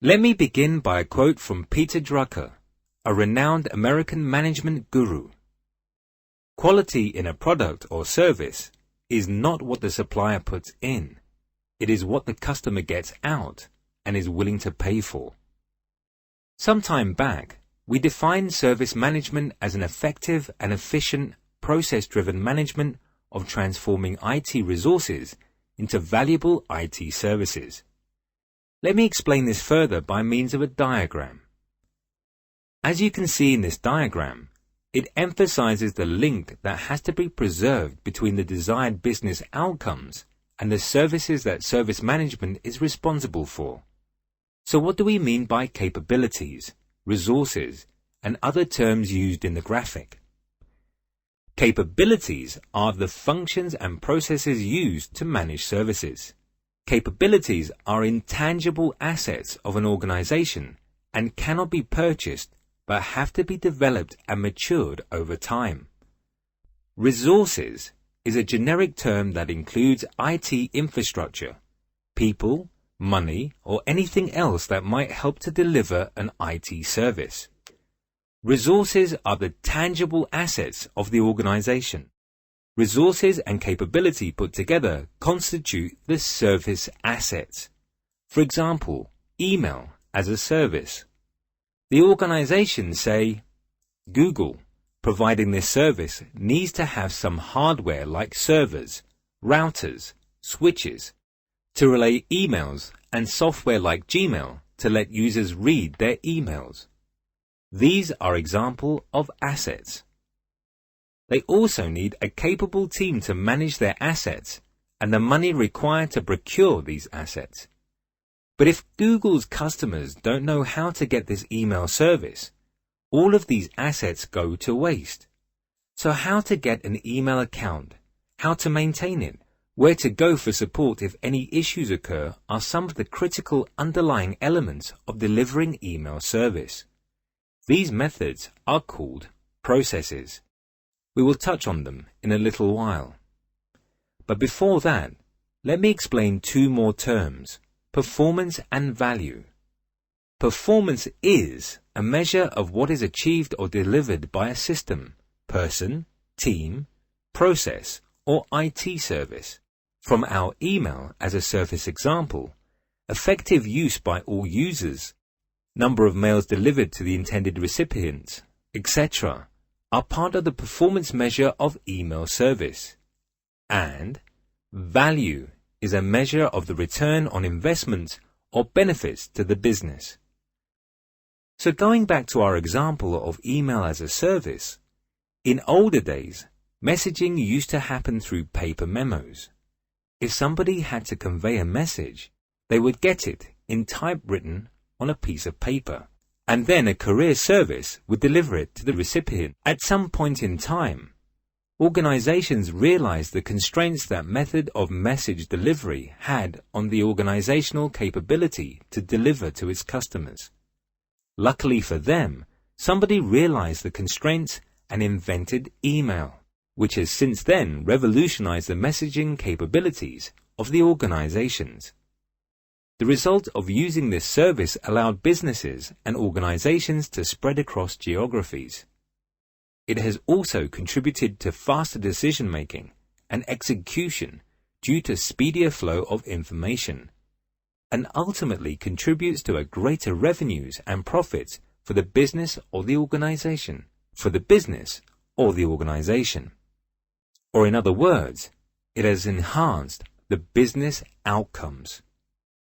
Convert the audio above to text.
Let me begin by a quote from Peter Drucker, a renowned American management guru. Quality in a product or service is not what the supplier puts in. It is what the customer gets out and is willing to pay for. Some time back, we defined service management as an effective and efficient, process-driven management of transforming IT resources into valuable IT services. Let me explain this further by means of a diagram. As you can see in this diagram, it emphasizes the link that has to be preserved between the desired business outcomes and the services that service management is responsible for. So what do we mean by capabilities, resources, and other terms used in the graphic? Capabilities are the functions and processes used to manage services. Capabilities are intangible assets of an organization and cannot be purchased but have to be developed and matured over time. Resources is a generic term that includes IT infrastructure, people, money, or anything else that might help to deliver an IT service. Resources are the tangible assets of the organization. Resources and capability put together constitute the service assets. For example, email as a service. The organization, say, Google, providing this service needs to have some hardware like servers, routers, switches, to relay emails and software like Gmail to let users read their emails. These are examples of assets. They also need a capable team to manage their assets and the money required to procure these assets. But if Google's customers don't know how to get this email service, all of these assets go to waste. So how to get an email account, how to maintain it, where to go for support if any issues occur are some of the critical underlying elements of delivering email service. These methods are called processes. We will touch on them in a little while. But before that, let me explain two more terms, performance and value. Performance is a measure of what is achieved or delivered by a system, person, team, process, or IT service. From our email as a service example, effective use by all users, number of mails delivered to the intended recipients, etc., are part of the performance measure of email service. And value is a measure of the return on investment or benefits to the business. So going back to our example of email as a service, in older days, messaging used to happen through paper memos. If somebody had to convey a message, they would get it in typewritten on a piece of paper, and then a courier service would deliver it to the recipient. At some point in time, organizations realized the constraints that method of message delivery had on the organizational capability to deliver to its customers. Luckily for them, somebody realized the constraints and invented email, which has since then revolutionized the messaging capabilities of the organizations. The result of using this service allowed businesses and organizations to spread across geographies. It has also contributed to faster decision-making and execution due to speedier flow of information, and ultimately contributes to a greater revenues and profits for the business or the organization, Or in other words, it has enhanced the business outcomes.